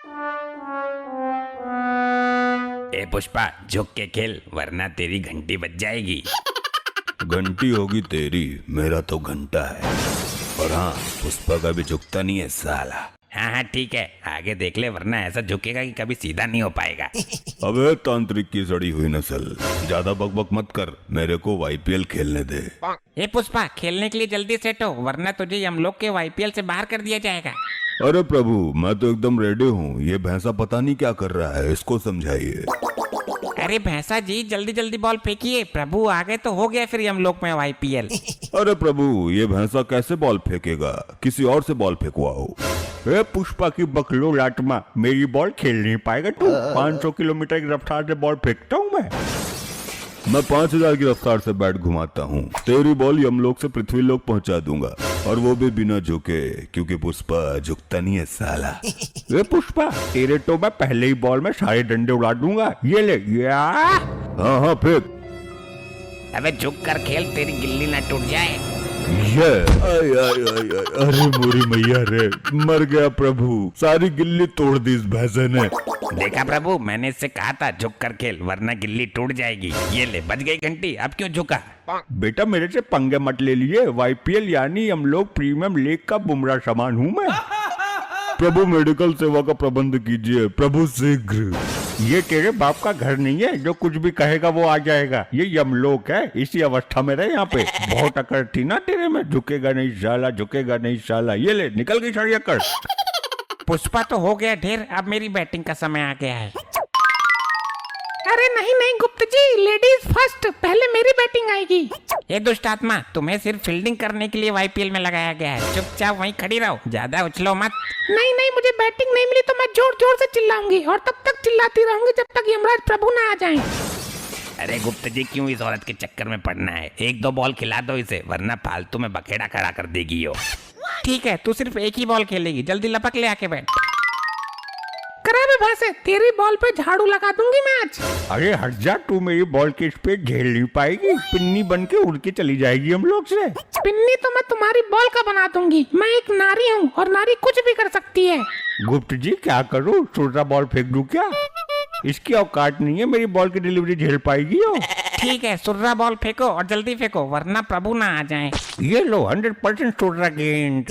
ए पुष्पा, झुक के खेल वरना तेरी घंटी बज जाएगी। घंटी होगी तेरी, मेरा तो घंटा है। और हाँ, पुष्पा का भी झुकता नहीं है साला। हाँ हाँ ठीक है, आगे देख ले वरना ऐसा झुकेगा कि कभी सीधा नहीं हो पाएगा। अबे तांत्रिक की सड़ी हुई नस्ल, ज्यादा बकबक मत कर, मेरे को वाईपीएल खेलने दे। ए पुष्पा, खेलने के लिए जल्दी सेट हो वरना तुझे हम लोग के वाईपीएल से बाहर कर दिया जाएगा। अरे प्रभु, मैं तो एकदम रेडी हूँ। ये भैंसा पता नहीं क्या कर रहा है, इसको समझाइए। अरे भैंसा जी, जल्दी जल्दी बॉल फेंकिए, प्रभु आ गए तो हो गया फिर हम लोग में वाईपीएल। अरे प्रभु, ये भैंसा कैसे बॉल फेंकेगा? किसी और से बॉल फेंकवाओ। ए पुष्पा की बकलो लाटमा, मेरी बॉल खेल नहीं पाएगा तू। 500 किलोमीटर की रफ्तार से बॉल फेंकता हूँ मैं 5000 की रफ्तार से बैट घुमाता हूँ। तेरी बॉल यमलोक से पृथ्वीलोक पहुँचा दूंगा, और वो भी बिना झुके, क्योंकि पुष्पा झुकता नहीं है साला। ए पुष्पा, तेरे तो मैं पहले ही बॉल में सारे डंडे उड़ा दूंगा। ये ले या। हाँ हाँ फेंक। अबे झुक कर खेल, तेरी गिल्ली ना टूट जाए। ये आय आय आय आय, अरे मोरी मैया रे, मर गया प्रभु, सारी गिल्ली तोड़ दी इस भैंसे ने। देखा प्रभु, मैंने इससे कहा था झुक कर खेल वरना गिल्ली टूट जाएगी। ये ले, बज गई घंटी, अब क्यों झुका? बेटा मेरे से पंगे मत ले लिए, वाईपीएल यानी हम लोग प्रीमियम लीग का बुमराह सामान हूँ मैं। प्रभु मेडिकल सेवा का प्रबंध कीजिए प्रभु शीघ्र। ये तेरे बाप का घर नहीं है जो कुछ भी कहेगा वो आ जाएगा। ये यमलोक है, इसी अवस्था में रहे यहाँ पे। बहुत अकड़ थी ना तेरे में, झुकेगा नहीं साला, झुकेगा नहीं साला। ये ले, निकल गई सारी अकड़। पुष्पा तो हो गया ढेर, अब मेरी बैटिंग का समय आ गया है। अरे नहीं नहीं गुप्त जी, लेडीज फर्स्ट, पहले मेरी बैटिंग आएगी। ये दुष्ट आत्मा, तुम्हें सिर्फ फील्डिंग करने के लिए वाईपीएल में लगाया गया है। चुपचाप वहीं खड़ी रहो, ज्यादा उछलो मत। नहीं नहीं, मुझे बैटिंग नहीं मिली तो मैं जोर जोर से चिल्लाऊंगी, और तब तक चिल्लाती रहूंगी जब तक यमराज प्रभु ना आ जाएं। अरे गुप्त जी, क्यों इस औरत के चक्कर में पड़ना है? एक दो बॉल खिला दो इसे, वरना फालतू में बखेड़ा खड़ा कर देगी यो। ठीक है, तू सिर्फ एक ही बॉल खेलेगी, जल्दी लपक ले आके बैठ। करा बे भैंसे, तेरी बॉल पे झाड़ू लगा दूंगी मैं आज। अरे हट जा, तू मेरी बॉल की स्पीड झेल नहीं पाएगी, पिन्नी बन के उड़ के चली जाएगी हम लोग से। पिन्नी तो मैं तुम्हारी बॉल का बना दूंगी, मैं एक नारी हूँ और नारी कुछ भी कर सकती है। गुप्त जी क्या करूँ, छोटा बॉल फेंक दूं क्या? इसकी औकात नहीं है मेरी बॉल की डिलीवरी झेल पाएगी हो। ठीक है, सुर्रा बॉल फेंको और जल्दी फेंको वरना प्रभु ना आ जाएं। ये लो 100% सुर्रा गेंद।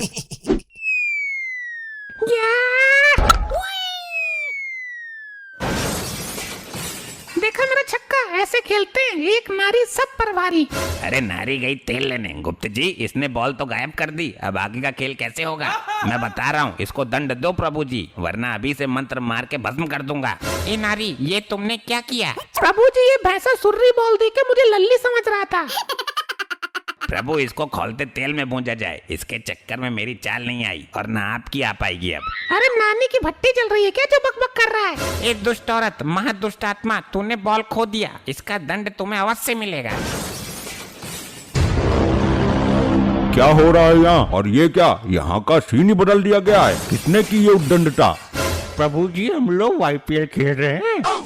देखा मेरा छक्का, ऐसे खेलते हैं, एक नारी सब परवारी। अरे नारी गई तेल लेने। गुप्त जी, इसने बॉल तो गायब कर दी, अब आगे का खेल कैसे होगा? मैं बता रहा हूँ, इसको दंड दो प्रभु जी, वरना अभी से मंत्र मार के भस्म कर दूंगा। ए नारी, ये तुमने क्या किया? प्रभु जी, ये भैंसा सुर्री बॉल दे के मुझे लल्ली समझ रहा था। प्रभु, इसको खोलते तेल में भूंजा जाए, इसके चक्कर में मेरी चाल नहीं आई और ना आपकी आ पाएगी अब। अरे नानी की भट्टी चल रही है क्या जो बकबक कर रहा है? एक दुष्ट औरत, महादुष्ट आत्मा, तूने बॉल खो दिया, इसका दंड तुम्हें अवश्य मिलेगा। क्या हो रहा है यहाँ? और ये क्या, यहाँ का सीन ही बदल दिया गया है? किसने की ये उद्दंडता? प्रभु जी, हम लोग वाईपीएल खेल रहे हैं।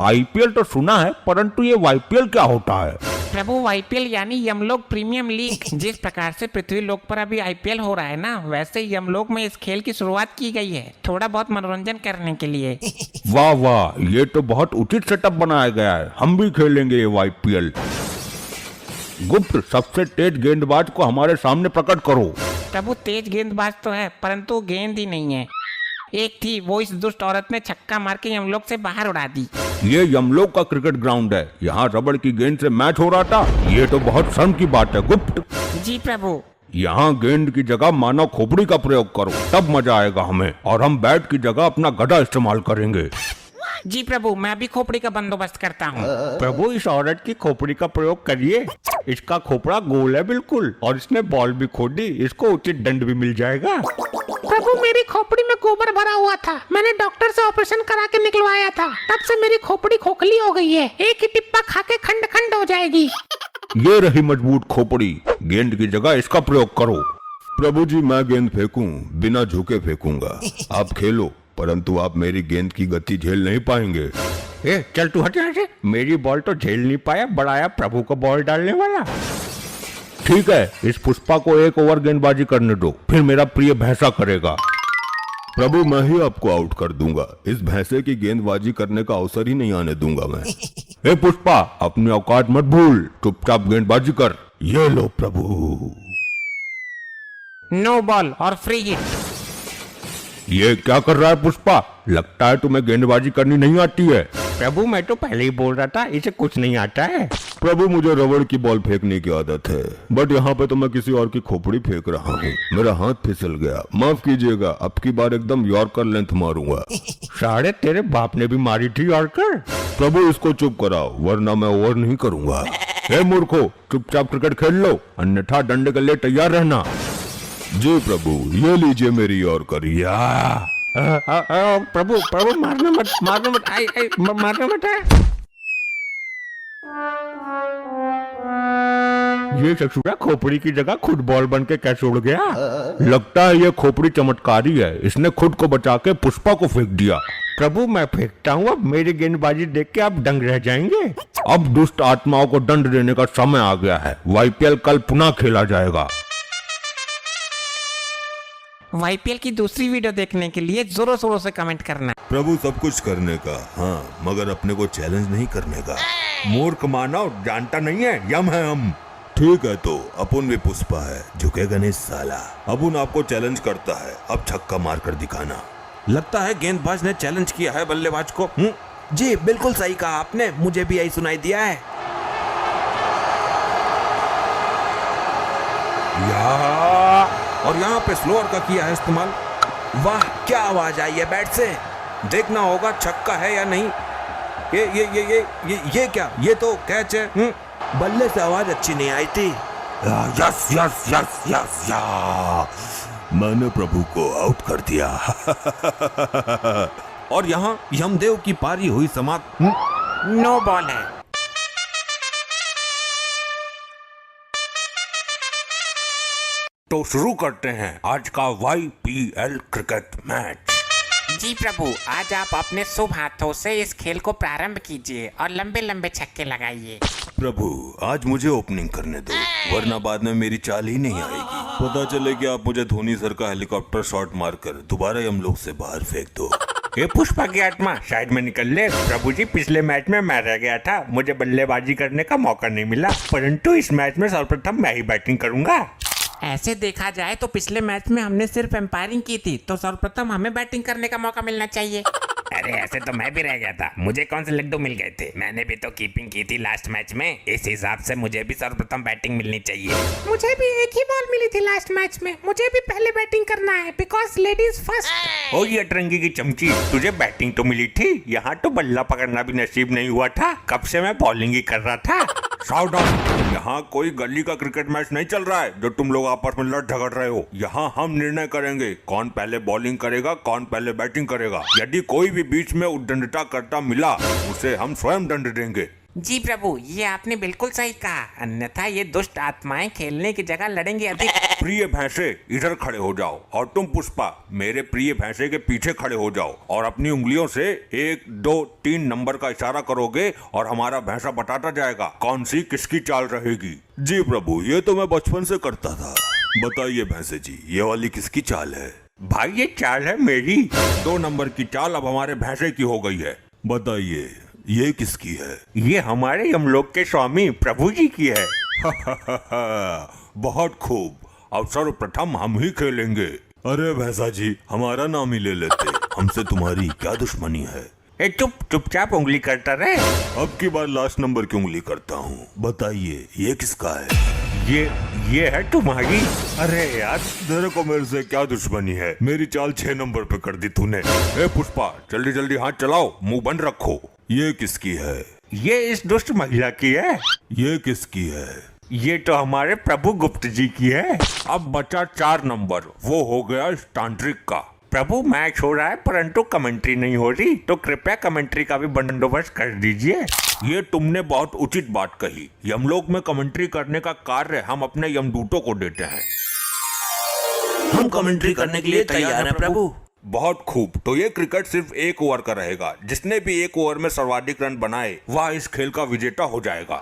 आईपीएल तो सुना है, परंतु ये वाईपीएल क्या होता है? प्रभु, वाईपीएल यानी यमलोक प्रीमियम लीग। जिस प्रकार से पृथ्वी लोक पर अभी आईपीएल हो रहा है ना, वैसे यमलोक में इस खेल की शुरुआत की गई है, थोड़ा बहुत मनोरंजन करने के लिए। वाह वाह, ये तो बहुत उचित सेटअप बनाया गया है, हम भी खेलेंगे ये वाईपीएल। गुप्त, सबसे तेज गेंदबाज को हमारे सामने प्रकट करो। प्रभु, तेज गेंदबाज तो है परंतु गेंद ही नहीं है। एक थी, वो इस दुष्ट औरत ने छक्का मार के यमलोक से बाहर उड़ा दी। ये यमलोक का क्रिकेट ग्राउंड है, यहाँ रबड़ की गेंद से मैच हो रहा था। ये तो बहुत शर्म की बात है गुप्त। जी प्रभु। यहाँ गेंद की जगह मानव खोपड़ी का प्रयोग करो, तब मजा आएगा हमें, और हम बैट की जगह अपना गदा इस्तेमाल करेंगे। जी प्रभु, मैं भी खोपड़ी का बंदोबस्त करता हूँ। प्रभु, इस औरत की खोपड़ी का प्रयोग करिए, इसका खोपड़ा गोल है बिल्कुल, और इसने बॉल भी खो दी, इसको उचित दंड भी मिल जाएगा। प्रभु, मेरी खोपड़ी में गोबर भरा हुआ था, मैंने डॉक्टर से ऑपरेशन करा के निकलवाया था, तब से मेरी खोपड़ी खोखली हो गई है, एक ही टिप्पा खा के खंड खंड हो जाएगी। ये रही मजबूत खोपड़ी, गेंद की जगह इसका प्रयोग करो। प्रभु जी, मैं गेंद फेंकूं, बिना झुके फेंकूंगा। आप खेलो, परंतु आप मेरी गेंद की गति झेल नहीं पाएंगे। ए, चल तू हट यहाँ से, मेरी बॉल तो झेल नहीं पाया, बढ़ाया प्रभु को बॉल डालने वाला। ठीक है, इस पुष्पा को एक ओवर गेंदबाजी करने दो, फिर मेरा प्रिय भैंसा करेगा। प्रभु मैं ही आपको आउट कर दूंगा। इस भैंसे की गेंदबाजी करने का अवसर ही नहीं आने दूंगा मैं। हे पुष्पा, अपनी औकात मत भूल, चुपचाप गेंदबाजी कर। ये लो प्रभु। नो बॉल और फ्री हिट। ये क्या कर रहा है पुष्पा? लगता है तुम्हें गेंदबाजी करनी नहीं आती है। प्रभु मैं तो पहले ही बोल रहा था इसे कुछ नहीं आता है। प्रभु मुझे रबड़ की बॉल फेंकने की आदत है, बट यहाँ पे तो मैं किसी और की खोपड़ी फेंक रहा हूँ। मेरा हाथ फिसल गया, माफ कीजिएगा। अब की बार एकदम यॉर्कर लेंथ मारूंगा। साढ़े तेरे बाप ने भी मारी थी यॉर्कर। प्रभु इसको चुप कराओ, वरना मैं ओवर नहीं करूंगा। हे मूर्खो, चुपचाप क्रिकेट खेल लो, अन्यथा डंडे के लिए तैयार रहना। जी प्रभु, ये लीजिए मेरी यॉर्कर। या प्रभु प्रभु मारना मत, मारना मत, मारना मत। ये ससुरा खोपड़ी की जगह खुद बॉल बन के कैसे उड़ गया? लगता है ये खोपड़ी चमत्कारी है, इसने खुद को बचा के पुष्पा को फेंक दिया। प्रभु मैं फेंकता हूँ, अब मेरी गेंदबाजी देख के आप दंग रह जाएंगे। अब दुष्ट आत्माओं को दंड देने का समय आ गया है। आईपीएल कल पुनः खेला जाएगा। वाईपीएल की दूसरी वीडियो देखने के लिए जोरों शोरों से कमेंट करना। प्रभु सब कुछ करने का, हाँ, मगर अपने को चैलेंज नहीं करने का। मूर्ख मानव जानता नहीं है, यम है हम। ठीक है तो अपुन भी पुष्पा है, झुकेगा नहीं साला। अपुन आपको चैलेंज करता है, अब छक्का मार कर दिखाना। लगता है गेंदबाज ने चैलेंज किया है बल्लेबाज को। जी बिल्कुल सही कहा आपने, मुझे भी यही सुनाई दिया है। और यहाँ पे स्लोअर का किया है इस्तेमाल। वाह क्या आवाज आई है बैट से। देखना होगा छक्का है या नहीं। ये क्या, ये तो कैच है। बल्ले से आवाज अच्छी नहीं आई थी। यस यस यस यस या, मैंने प्रभु को आउट कर दिया। और यहाँ यमदेव की पारी हुई समाप्त। नो बॉल है। तो शुरू करते हैं आज का वाईपीएल क्रिकेट मैच। जी प्रभु, आज आप अपने शुभ हाथों से इस खेल को प्रारंभ कीजिए और लंबे लंबे छक्के लगाइए। प्रभु आज मुझे ओपनिंग करने दो, वरना बाद में मेरी चाल ही नहीं आएगी। पता चले कि आप मुझे धोनी सर का हेलीकॉप्टर शॉट मारकर दोबारा हम लोग से बाहर फेंक दो। ये पुष्पा की आत्मा साइड में निकल ले। प्रभु जी, पिछले मैच में मैं रह गया था, मुझे बल्लेबाजी करने का मौका नहीं मिला, परंतु इस मैच में सर्वप्रथम मैं ही बैटिंग करूंगा। ऐसे देखा जाए तो पिछले मैच में हमने सिर्फ एम्पायरिंग की थी, तो सर्वप्रथम हमें बैटिंग करने का मौका मिलना चाहिए। अरे ऐसे तो मैं भी रह गया था, मुझे कौन से लड्डू मिल गए थे? मैंने भी तो कीपिंग की थी लास्ट मैच में, इस हिसाब से मुझे भी सर्वप्रथम बैटिंग मिलनी चाहिए। मुझे भी एक ही बॉल मिली थी लास्ट मैच में, मुझे भी पहले बैटिंग करना है, बिकॉज लेडीज फर्स्ट। ओ ये अटरंगी की चमची, तुझे बैटिंग तो मिली थी, यहाँ तो बल्ला पकड़ना भी नसीब नहीं हुआ था। कब से मैं बॉलिंग ही कर रहा था। Shout out. यहाँ कोई गली का क्रिकेट मैच नहीं चल रहा है जो तुम लोग आपस में लड़ झगड़ रहे हो। यहाँ हम निर्णय करेंगे कौन पहले बॉलिंग करेगा, कौन पहले बैटिंग करेगा। यदि कोई भी बीच में उद्दंडता करता मिला, उसे हम स्वयं दंड देंगे। जी प्रभु, ये आपने बिल्कुल सही कहा, अन्यथा ये दुष्ट आत्माएं खेलने की जगह लड़ेंगे अधिक। प्रिय भैंसे इधर खड़े हो जाओ, और तुम पुष्पा मेरे प्रिय भैंसे के पीछे खड़े हो जाओ, और अपनी उंगलियों से 1, 2, 3 नंबर का इशारा करोगे और हमारा भैंसा बताता जाएगा कौन सी किसकी चाल रहेगी। जी प्रभु, ये तो मैं बचपन से करता था। बताइए भैंसे जी, ये वाली किसकी चाल है? भाई ये चाल है मेरी। 2 नंबर की चाल अब हमारे भैंसे की हो गई है। बताइए ये किसकी है? ये हमारे यमलोक के स्वामी प्रभु जी की है। बहुत खूब, अब सर्वप्रथम हम ही खेलेंगे। अरे भैंसा जी, हमारा नाम ही ले लेते, हमसे तुम्हारी क्या दुश्मनी है? ए चुपचाप उंगली करता रहे। अब की बार लास्ट नंबर की उंगली करता हूँ। बताइए ये किसका है? ये है तुम्हारी। अरे यार, तेरे को मेरे से क्या दुश्मनी है? मेरी चाल 6 नंबर पे कर दी तूने। ए पुष्पा, जल्दी जल्दी हाथ चलाओ, मुंह बंद रखो। ये किसकी है? ये इस दुष्ट महिला की है। ये किसकी है? ये तो हमारे प्रभु गुप्त जी की है। अब बचा 4 नंबर, वो हो गया इस तांत्रिक का। प्रभु मैच हो रहा है परंतु कमेंट्री नहीं हो रही, तो कृपया कमेंट्री का भी बंदोबस्त कर दीजिए। ये तुमने बहुत उचित बात कही। यमलोक में कमेंट्री करने का कार्य हम अपने यमदूतों को देते हैं। हम कमेंट्री करने के लिए तैयार हैं प्रभु। बहुत खूब, तो ये क्रिकेट सिर्फ 1 ओवर का रहेगा। जिसने भी 1 ओवर में सर्वाधिक रन बनाए वह इस खेल का विजेता हो जाएगा।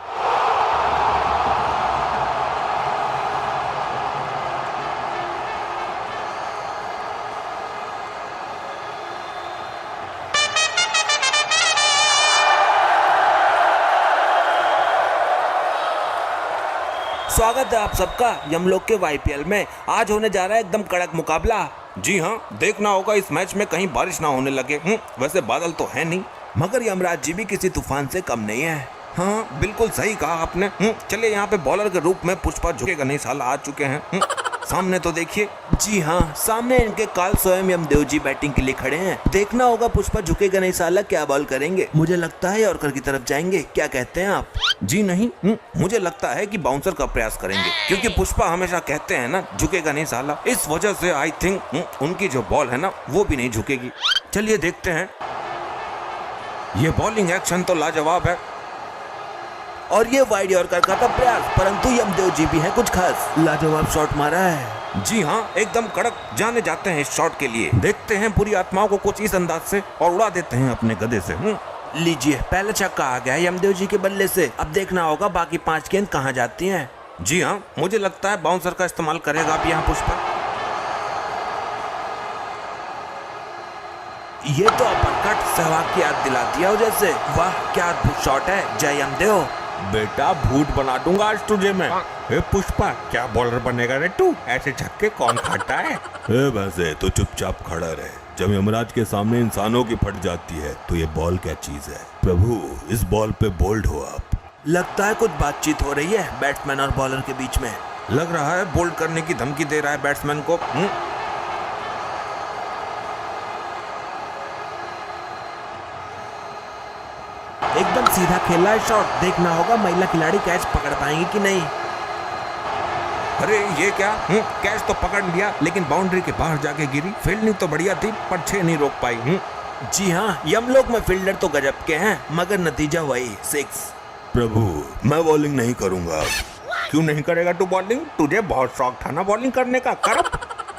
स्वागत है आप सबका यमलोक के वाईपीएल में। आज होने जा रहा है एकदम कड़क मुकाबला। जी हाँ, देखना होगा इस मैच में कहीं बारिश ना होने लगे। वैसे बादल तो है नहीं, मगर यमराज जी भी किसी तूफान से कम नहीं है। हाँ बिल्कुल सही कहा आपने। चलिए यहाँ पे बॉलर के रूप में पुष्पा झुकेगा नहीं साला आ चुके हैं। सामने तो देखिए। जी हाँ, सामने इनके काल स्वयं यमदेव जी बैटिंग के लिए खड़े हैं। देखना होगा पुष्पा झुकेगा नहीं साला क्या बॉल करेंगे। मुझे लगता है यॉर्कर की तरफ जाएंगे, क्या कहते हैं आप? जी नहीं, मुझे लगता है कि बाउंसर का प्रयास करेंगे, क्योंकि पुष्पा हमेशा कहते हैं ना झुकेगा नहीं साला। इस वजह से आई थिंक उनकी जो बॉल है ना वो भी नहीं झुकेगी। चलिए देखते हैं। ये बॉलिंग एक्शन तो लाजवाब है। और ये वाइड यॉर्कर का था प्रयास, परंतु यमदेव जी भी हैं कुछ खास। लाजवाब शॉट मारा है। जी हाँ, एकदम कड़क जाने जाते हैं इस शॉट के लिए। देखते हैं पूरी आत्माओं को कुछ इस अंदाज से और उड़ा देते हैं अपने गधे से। लीजिए, पहले छक्का आ गया यमदेव जी के बल्ले से। अब देखना होगा बाकी 5 गेंद कहाँ जाती हैं। जी हाँ, मुझे लगता है बाउंसर का इस्तेमाल करेगा अब यहाँ पुष्पा। ये तो अपरकट सहवाग की याद दिला दिया जैसे। वाह क्या अद्भुत शॉट है, जय यमदेव। बेटा भूत बना दूंगा आज तुझे मैं। ए पुष्पा, क्या बॉलर बनेगा रे तू? ऐसे छक्के कौन खाता है? वैसे तो चुपचाप खड़ा रहे। जब यमराज के सामने इंसानों की फट जाती है तो ये बॉल क्या चीज है? प्रभु, इस बॉल पे बोल्ड हो आप। लगता है कुछ बातचीत हो रही है बैट्समैन और बॉलर के बीच में। लग रहा है बोल्ड करने की धमकी दे रहा है बैट्समैन को। एकदम सीधा खेला है शॉट। देखना होगा महिला खिलाड़ी कैच पकड़ पाएंगी कि नहीं। अरे ये क्या, कैच तो पकड़ लिया लेकिन बाउंड्री के बाहर जाके गिरी। फील्डिंग तो बढ़िया थी पर 6 नहीं रोक पाई। जी हाँ, यमलोक में फील्डर तो गजब के हैं, मगर नतीजा वही 6। प्रभु, मैं बॉलिंग नहीं करूंगा। क्यों नहीं करेगा तू बॉलिंग? तुझे बहुत शौक था ना बॉलिंग करने का, कर।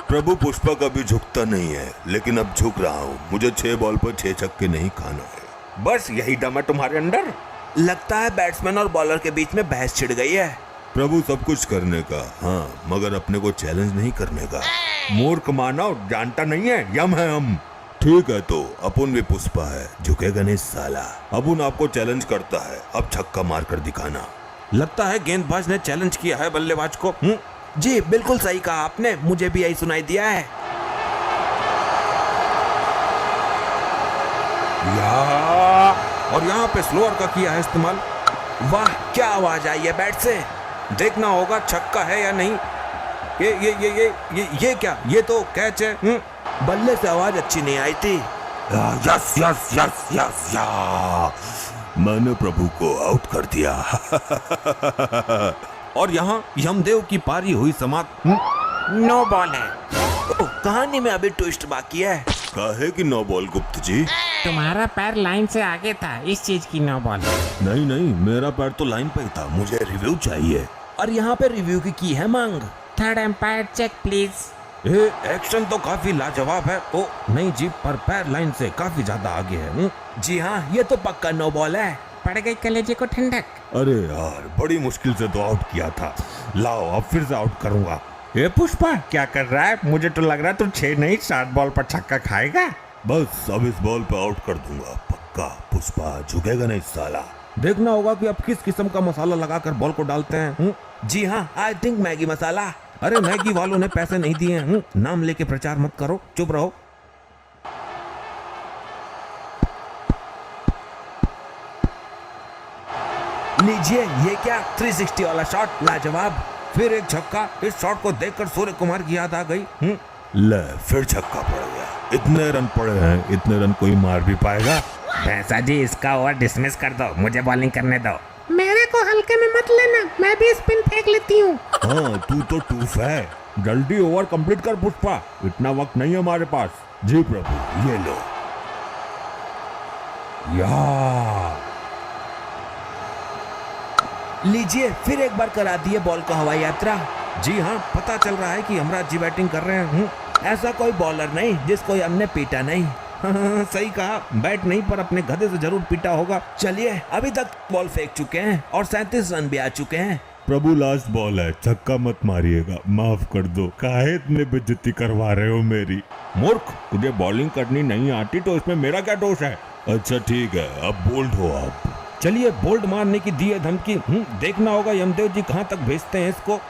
प्रभु, पुष्पा कभी झुकता नहीं है, लेकिन अब झुक रहा हूँ। मुझे 6 बॉल पर 6 छक्के नहीं खाना है। बस यही दम है तुम्हारे अंदर। लगता है बैट्समैन और बॉलर के बीच में बहस छिड़ गई है। प्रभु, सब कुछ करने का, हाँ, मगर अपने को चैलेंज नहीं करने का। मूर्ख मानव, जानता नहीं है यम है हम। ठीक है तो अपुन भी पुष्पा है, झुकेगा नहीं साला। अपुन आपको चैलेंज करता है, अब छक्का मार कर दिखाना। लगता है गेंदबाज ने चैलेंज किया है बल्लेबाज को। जी बिल्कुल सही कहा आपने, मुझे भी यही सुनाई दिया है। और यहाँ पे स्लोअर का किया है इस्तेमाल। वाह क्या आवाज आई है बैट से। देखना होगा छक्का है या नहीं। ये क्या, ये तो कैच है। बल्ले से आवाज अच्छी नहीं आई थी। यस यस यस यस या, मैंने प्रभु को आउट कर दिया। और यहाँ यमदेव की पारी हुई समाप्त। नो बॉल है। कहानी में अभी ट्विस्ट बाकी है। काहे की 9 बॉल गुप्त जी? तुम्हारा पैर लाइन से आगे था, इस चीज की नो बॉल। नहीं नहीं, मेरा पैर तो लाइन पे ही था। मुझे रिव्यू चाहिए। और यहाँ पे रिव्यू की है मांग। Third umpire check please. Action तो काफी लाजवाब है। ओ नहीं जी, पर पैर लाइन से काफी ज्यादा आगे है। जी हाँ, ये तो पक्का नो बॉल है। पड़ गई कलेजे को ठंडक। अरे यार, बड़ी मुश्किल से तो आउट किया था। लाओ अब फिर से आउट करूंगा। ये पुष्पा क्या कर रहा है? मुझे तो लग रहा है तू 6 नहीं 7 बॉल पर छक्का खाएगा। बस अब इस बॉल पे आउट कर दूंगा पक्का। पुष्पा झुकेगा नहीं साला। देखना होगा कि अब किस किस्म का मसाला लगाकर बॉल को डालते हैं। जी हाँ, आई थिंक मैगी मसाला। अरे मैगी वालों ने पैसे नहीं दिए हैं। नाम लेके प्रचार मत करो, चुप रहो। लीजिए, ये क्या 360 वाला शॉट, लाजवाब। फिर एक छक्का। इस शॉट को देखकर सूर्य कुमार की याद आ गई। ले, फिर छक्का पड़ गया। इतने रन पड़े हैं, इतने रन कोई मार भी पाएगा? भैंसा जी, इसका ओवर डिसमिस कर दो, मुझे बॉलिंग करने दो। मेरे को हल्के में मत लेना, मैं भी स्पिन फेंक लेती हूँ। हाँ, तू तो टूफ है। जल्दी ओवर कंप्लीट कर पुष्पा, इतना वक्त नहीं है हमारे पास। जी प्रभु, ये लो। यार लीजिए, फिर एक बार करा दिए बॉल को हवाई यात्रा। जी हाँ, पता चल रहा है कि यमराज जी बैटिंग कर रहे हैं। ऐसा कोई बॉलर नहीं जिसको हमने पीटा नहीं। सही कहा, बैट नहीं पर अपने गधे से जरूर पीटा होगा। चलिए, अभी तक बॉल फेंक चुके हैं और 37 रन भी आ चुके हैं। प्रभु, लास्ट बॉल है, छक्का मत मारिएगा, माफ कर दो। काहे इतने बेइज्जती करवा रहे हो मेरी? मूर्ख, तुझे बॉलिंग करनी नहीं आती तो इसमें मेरा क्या दोष है? अच्छा ठीक है, अब बोल्ड हो आप। चलिए बोल्ड मारने की दी है धमकी। देखना होगा यमदेव जी कहां तक भेजते हैं इसको।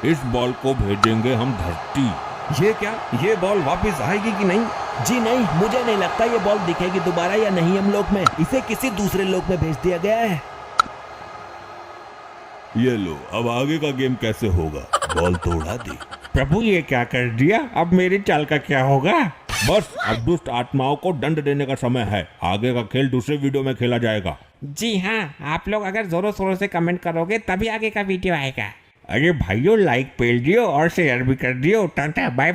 इस बॉल को भेजेंगे हम धरती। ये क्या, ये बॉल वापस आएगी कि नहीं? जी नहीं, मुझे नहीं लगता ये बॉल दिखेगी दोबारा या नहीं यमलोक में। इसे किसी दूसरे लोक में भेज दिया गया है। ये लो, अब आगे का गेम कैसे होगा? बॉल तो उड़ा दी। प्रभु ये क्या कर दिया? अब मेरी चाल का क्या होगा? बस अब दुष्ट आत्माओं को दंड देने का समय है। आगे का खेल दूसरे वीडियो में खेला जाएगा। जी हाँ, आप लोग अगर जोरों शोरों से कमेंट करोगे तभी आगे का वीडियो आएगा। अरे भाइयों, लाइक पेल दियो और शेयर भी कर दियो। Tata bye.